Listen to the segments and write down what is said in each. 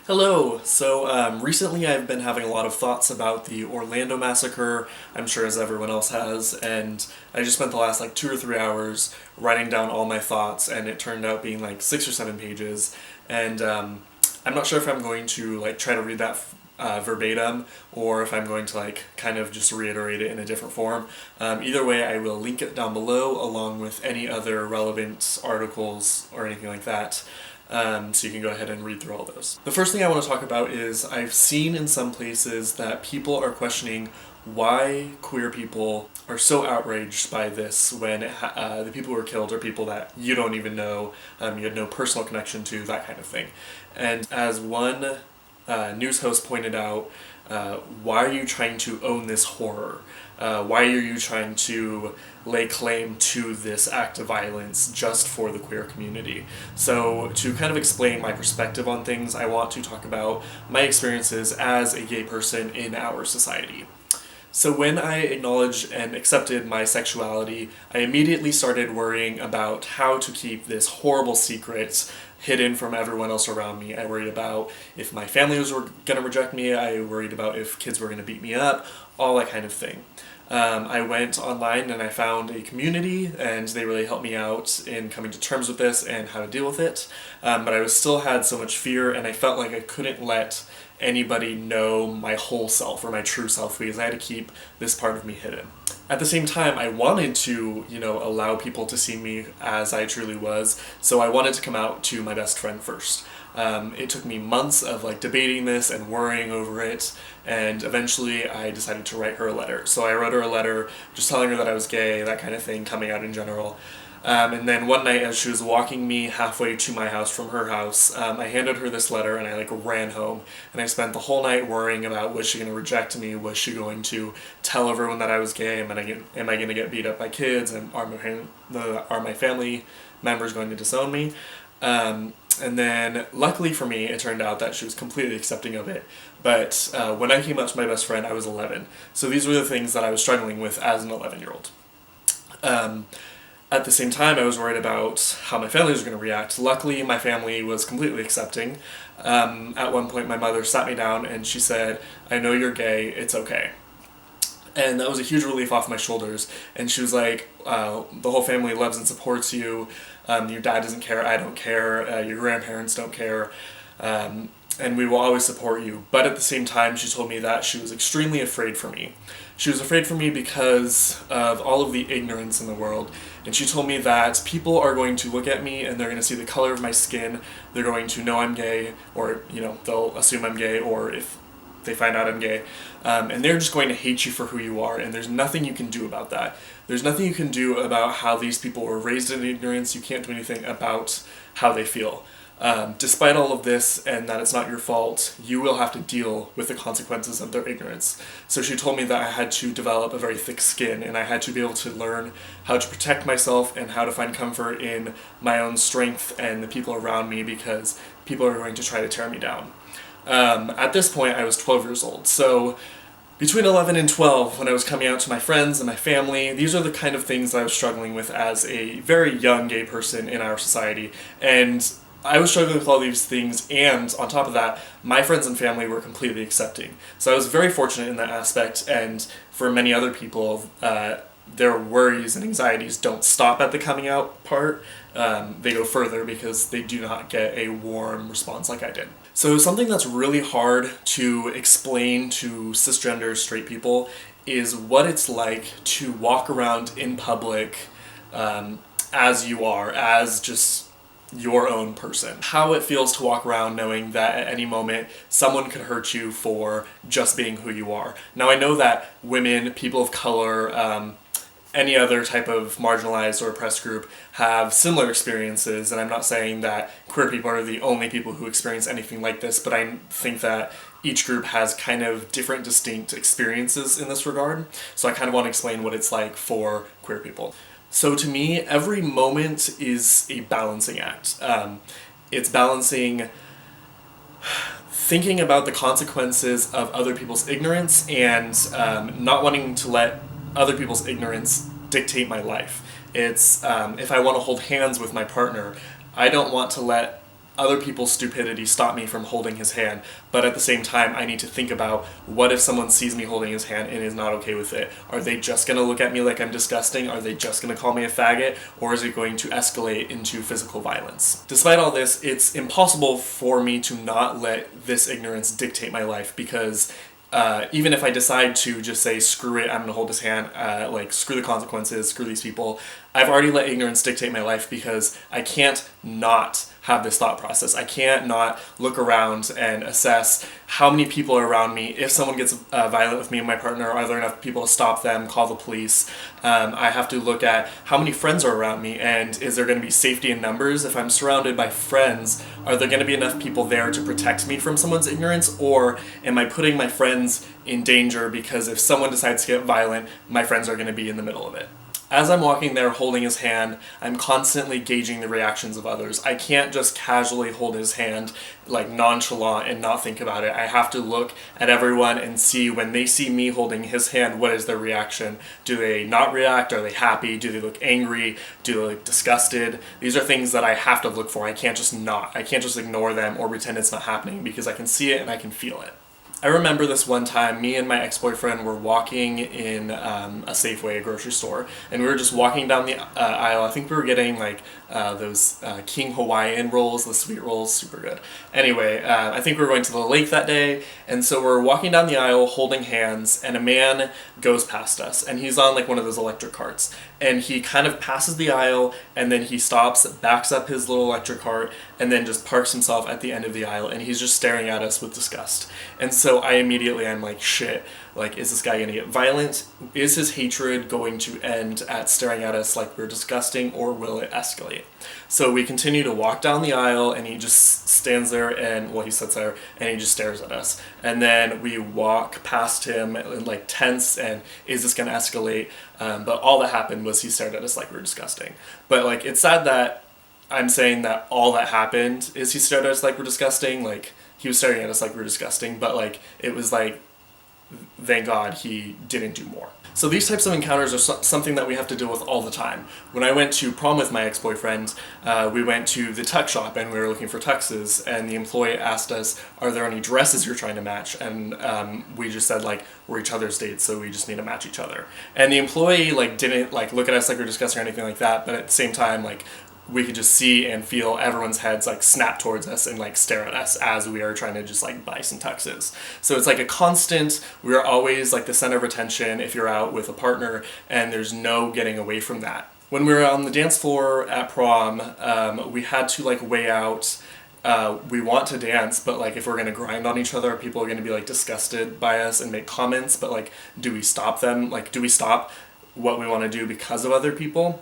Hello! Recently I've been having a lot of thoughts about the Orlando Massacre, I'm sure as everyone else has, and I just spent the last 2 or 3 hours writing down all my thoughts, and it turned out being 6 or 7 pages, and I'm not sure if I'm going to try to read that verbatim, or if I'm going to kind of just reiterate it in a different form. Either way, I will link it down below along with any other relevant articles or anything like that. So you can go ahead and read through all those. The first thing I want to talk about is I've seen in some places that people are questioning why queer people are so outraged by this when the people who are killed are people that you don't even know, you had no personal connection to, that kind of thing. And as one news host pointed out, why are you trying to own this horror? Why are you trying to lay claim to this act of violence just for the queer community? So to kind of explain my perspective on things, I want to talk about my experiences as a gay person in our society. So when I acknowledged and accepted my sexuality, I immediately started worrying about how to keep this horrible secret hidden from everyone else around me. I worried about if my family was going to reject me, I worried about if kids were going to beat me up, all that kind of thing. I went online and I found a community, and they really helped me out in coming to terms with this and how to deal with it. But I still had so much fear, and I felt like I couldn't let anybody know my whole self or my true self because I had to keep this part of me hidden. At the same time, I wanted to, allow people to see me as I truly was, so I wanted to come out to my best friend first. It took me months of debating this and worrying over it, and eventually I decided to write her a letter. So I wrote her a letter just telling her that I was gay, that kind of thing, coming out in general. And then one night as she was walking me halfway to my house from her house, I handed her this letter and I ran home, and I spent the whole night worrying about, was she going to reject me? Was she going to tell everyone that I was gay? Am I going to get beat up by kids? And are my family members going to disown me? And then, luckily for me, it turned out that she was completely accepting of it. But when I came out to my best friend, I was 11. So these were the things that I was struggling with as an 11-year-old. At the same time, I was worried about how my family was going to react. Luckily, my family was completely accepting. At one point, my mother sat me down and she said, "I know you're gay, it's okay." And that was a huge relief off my shoulders. And she was like, the whole family loves and supports you. Your dad doesn't care, I don't care, your grandparents don't care, and we will always support you. But at the same time, she told me that she was extremely afraid for me. She was afraid for me because of all of the ignorance in the world. And she told me that people are going to look at me and they're going to see the color of my skin, they're going to know I'm gay, or, they'll assume I'm gay, or if they find out I'm gay, and they're just going to hate you for who you are, and there's nothing you can do about that. There's nothing you can do about how these people were raised in ignorance. You can't do anything about how they feel. Despite all of this, and that it's not your fault, you will have to deal with the consequences of their ignorance. So she told me that I had to develop a very thick skin, and I had to be able to learn how to protect myself and how to find comfort in my own strength and the people around me, because people are going to try to tear me down. At this point, I was 12 years old, so between 11 and 12, when I was coming out to my friends and my family, these are the kind of things that I was struggling with as a very young gay person in our society, and I was struggling with all these things, and on top of that, my friends and family were completely accepting. So I was very fortunate in that aspect, and for many other people, their worries and anxieties don't stop at the coming out part. They go further because they do not get a warm response like I did. So something that's really hard to explain to cisgender straight people is what it's like to walk around in public as you are, as just your own person. How it feels to walk around knowing that at any moment someone could hurt you for just being who you are. Now I know that women, people of color, any other type of marginalized or oppressed group have similar experiences, and I'm not saying that queer people are the only people who experience anything like this, but I think that each group has kind of different distinct experiences in this regard, so I kind of want to explain what it's like for queer people. So to me, every moment is a balancing act. It's balancing thinking about the consequences of other people's ignorance and not wanting to let other people's ignorance dictate my life. It's if I want to hold hands with my partner, I don't want to let other people's stupidity stop me from holding his hand, but at the same time I need to think about, what if someone sees me holding his hand and is not okay with it? Are they just going to look at me like I'm disgusting? Are they just going to call me a faggot? Or is it going to escalate into physical violence? Despite all this, it's impossible for me to not let this ignorance dictate my life, because even if I decide to just say, screw it, I'm going to hold his hand, like, screw the consequences, screw these people, I've already let ignorance dictate my life, because I can't not have this thought process. I can't not look around and assess how many people are around me. If someone gets violent with me and my partner, are there enough people to stop them, call the police? I have to look at how many friends are around me, and is there going to be safety in numbers? If I'm surrounded by friends, are there going to be enough people there to protect me from someone's ignorance? Or am I putting my friends in danger because if someone decides to get violent, my friends are going to be in the middle of it? As I'm walking there holding his hand, I'm constantly gauging the reactions of others. I can't just casually hold his hand, like, nonchalant and not think about it. I have to look at everyone and see, when they see me holding his hand, what is their reaction? Do they not react? Are they happy? Do they look angry? Do they look disgusted? These are things that I have to look for. I can't just ignore them or pretend it's not happening, because I can see it and I can feel it. I remember this one time, me and my ex-boyfriend were walking in a Safeway, a grocery store, and we were just walking down the aisle. I think we were getting like those King Hawaiian rolls, the sweet rolls, super good. Anyway, I think we were going to the lake that day, and so we're walking down the aisle holding hands, and a man goes past us, and he's on like one of those electric carts, and he kind of passes the aisle, and then he stops, backs up his little electric cart, and then just parks himself at the end of the aisle, and he's just staring at us with disgust. And so I'm like, shit, like, is this guy gonna get violent? Is his hatred going to end at staring at us like we're disgusting, or will it escalate? So we continue to walk down the aisle, and he just stands there, and, well, he sits there, and he just stares at us. And then we walk past him, like, tense, and is this gonna escalate? But all that happened was he stared at us like we were disgusting. But, like, it's sad that I'm saying that all that happened is he stared at us like we're disgusting. Like, he was staring at us like we were disgusting, but, like, it was like, thank God he didn't do more. So these types of encounters are something that we have to deal with all the time. When I went to prom with my ex-boyfriend, we went to the tux shop and we were looking for tuxes, and the employee asked us, are there any dresses you're trying to match? And we just said, like, we're each other's dates, so we just need to match each other. And the employee, like, didn't, like, look at us like we're disgusting or anything like that, but at the same time, like, we could just see and feel everyone's heads like snap towards us and like stare at us as we are trying to just like buy some tuxes. So it's like a constant, we're always like the center of attention if you're out with a partner, and there's no getting away from that. When we were on the dance floor at prom, we had to like weigh out, we want to dance, but like if we're gonna grind on each other, people are gonna be like disgusted by us and make comments, but like, do we stop them? Like, do we stop what we want to do because of other people?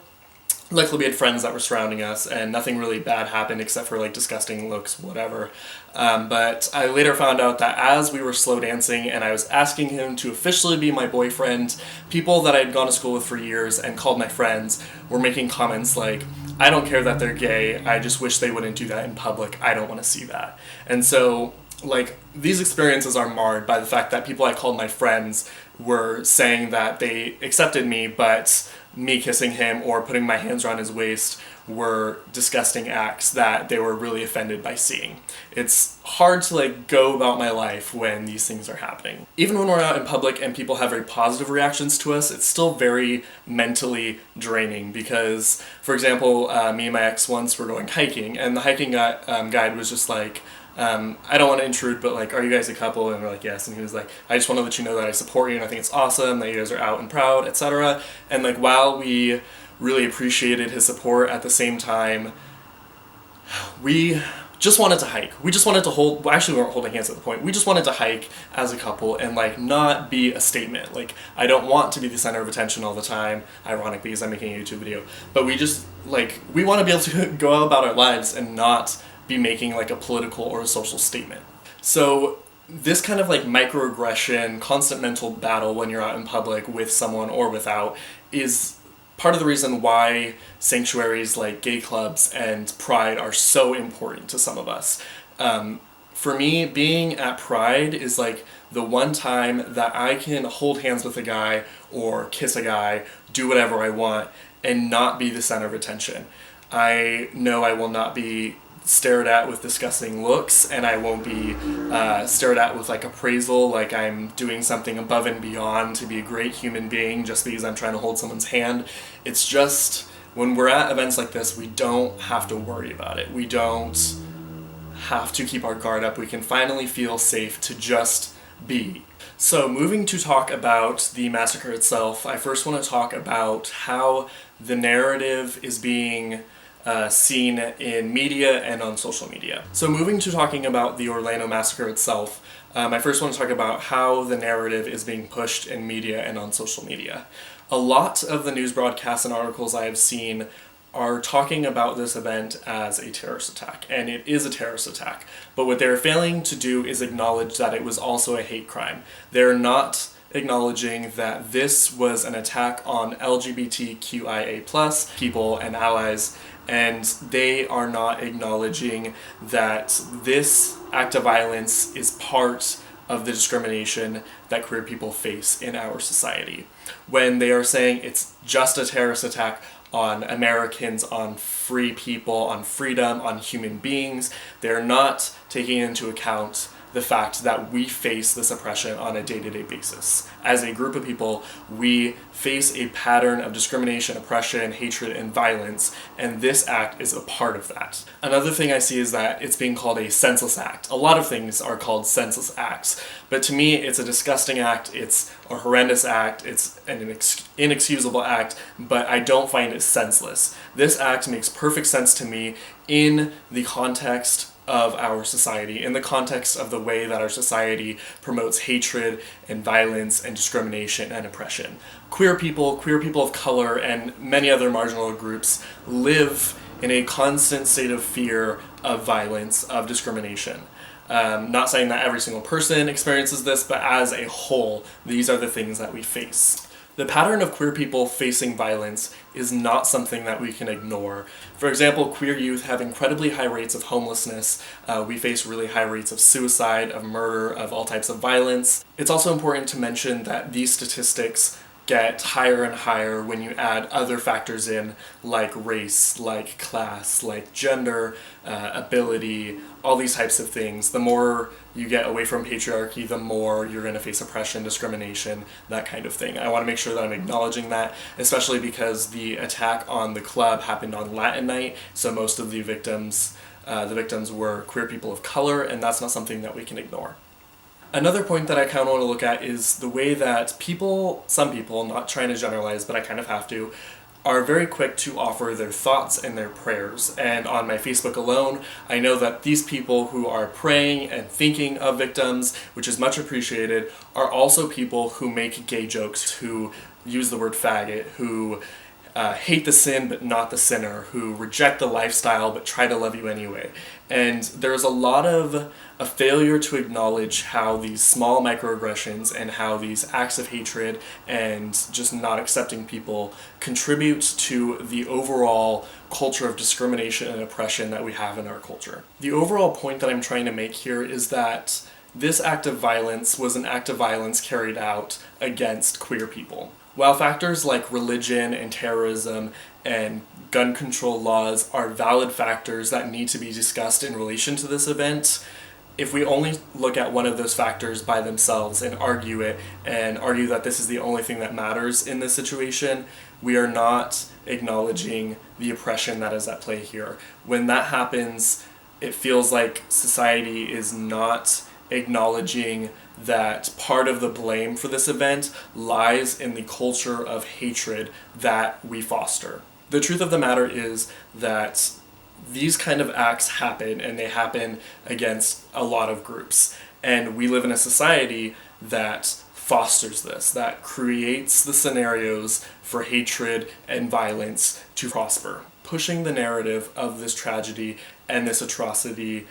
Luckily, we had friends that were surrounding us, and nothing really bad happened except for like disgusting looks, whatever. But I later found out that as we were slow dancing and I was asking him to officially be my boyfriend, people that I had gone to school with for years and called my friends were making comments like, I don't care that they're gay, I just wish they wouldn't do that in public, I don't want to see that. And so, like, these experiences are marred by the fact that people I called my friends were saying that they accepted me, but me kissing him or putting my hands around his waist were disgusting acts that they were really offended by seeing. It's hard to like go about my life when these things are happening. Even when we're out in public and people have very positive reactions to us, it's still very mentally draining because, for example, me and my ex once were going hiking, and the hiking guide was just like, I don't want to intrude, but like, are you guys a couple? And we're like, yes. And he was like, I just want to let you know that I support you and I think it's awesome that you guys are out and proud, etc. And like, while we really appreciated his support, at the same time, we just wanted to hike. We just wanted to hold, well, actually we weren't holding hands at the point. We just wanted to hike as a couple and like not be a statement. Like, I don't want to be the center of attention all the time, ironic because I'm making a YouTube video, but we just like, we want to be able to go about our lives and not be making like a political or a social statement. So this kind of like microaggression, constant mental battle when you're out in public with someone or without is part of the reason why sanctuaries like gay clubs and Pride are so important to some of us. For me, being at Pride is like the one time that I can hold hands with a guy or kiss a guy, do whatever I want, and not be the center of attention. I know I will not be stared at with disgusting looks, and I won't be stared at with like appraisal, like I'm doing something above and beyond to be a great human being just because I'm trying to hold someone's hand. It's just, when we're at events like this, we don't have to worry about it. We don't have to keep our guard up. We can finally feel safe to just be. So moving to talk about the massacre itself, I first want to talk about how the narrative is being seen in media and on social media. So moving to talking about the Orlando Massacre itself, I first want to talk about how the narrative is being pushed in media and on social media. A lot of the news broadcasts and articles I have seen are talking about this event as a terrorist attack, and it is a terrorist attack. But what they're failing to do is acknowledge that it was also a hate crime. They're not acknowledging that this was an attack on LGBTQIA+ people and allies, and they are not acknowledging that this act of violence is part of the discrimination that queer people face in our society. When they are saying it's just a terrorist attack on Americans, on free people, on freedom, on human beings, they're not taking into account the fact that we face this oppression on a day-to-day basis. As a group of people, we face a pattern of discrimination, oppression, hatred, and violence, and this act is a part of that. Another thing I see is that it's being called a senseless act. A lot of things are called senseless acts, but to me, it's a disgusting act, it's a horrendous act, it's an inexcusable act, but I don't find it senseless. This act makes perfect sense to me in the context of our society, in the context of the way that our society promotes hatred and violence and discrimination and oppression. Queer people of color, and many other marginal groups live in a constant state of fear of violence, of discrimination. Not saying that every single person experiences this, but as a whole, these are the things that we face. The pattern of queer people facing violence is not something that we can ignore. For example, queer youth have incredibly high rates of homelessness. We face really high rates of suicide, of murder, of all types of violence. It's also important to mention that these statistics get higher and higher when you add other factors in, like race, like class, like gender, ability, all these types of things. The more you get away from patriarchy, the more you're going to face oppression, discrimination, that kind of thing. I want to make sure that I'm acknowledging that, especially because the attack on the club happened on Latin night, so most of the victims were queer people of color, and that's not something that we can ignore. Another point that I kind of want to look at is the way that some people, not trying to generalize, but I kind of have to, are very quick to offer their thoughts and their prayers. And on my Facebook alone, I know that these people who are praying and thinking of victims, which is much appreciated, are also people who make gay jokes, who use the word faggot, who hate the sin but not the sinner, who reject the lifestyle but try to love you anyway. And there's a lot of a failure to acknowledge how these small microaggressions and how these acts of hatred and just not accepting people contribute to the overall culture of discrimination and oppression that we have in our culture. The overall point that I'm trying to make here is that this act of violence was an act of violence carried out against queer people. While factors like religion and terrorism and gun control laws are valid factors that need to be discussed in relation to this event, if we only look at one of those factors by themselves and argue it and argue that this is the only thing that matters in this situation, we are not acknowledging the oppression that is at play here. When that happens, it feels like society is not acknowledging that part of the blame for this event lies in the culture of hatred that we foster. The truth of the matter is that these kind of acts happen, and they happen against a lot of groups. And we live in a society that fosters this, that creates the scenarios for hatred and violence to prosper. Pushing the narrative of this tragedy and this atrocity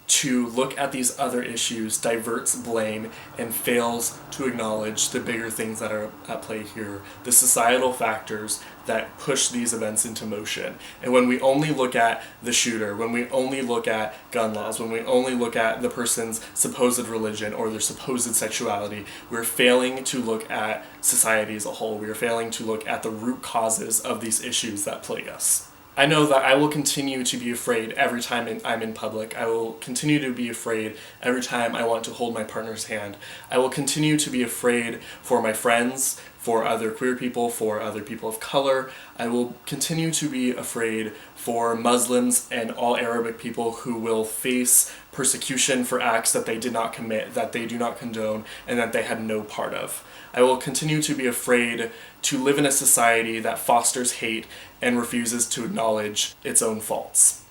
to look at these other issues diverts blame and fails to acknowledge the bigger things that are at play here, the societal factors that push these events into motion. And when we only look at the shooter, when we only look at gun laws, when we only look at the person's supposed religion or their supposed sexuality, we're failing to look at society as a whole. We are failing to look at the root causes of these issues that plague us. I know that I will continue to be afraid every time I'm in public. I will continue to be afraid every time I want to hold my partner's hand. I will continue to be afraid for my friends, for other queer people, for other people of color. I will continue to be afraid for Muslims and all Arabic people who will face persecution for acts that they did not commit, that they do not condone, and that they had no part of. I will continue to be afraid to live in a society that fosters hate and refuses to acknowledge its own faults.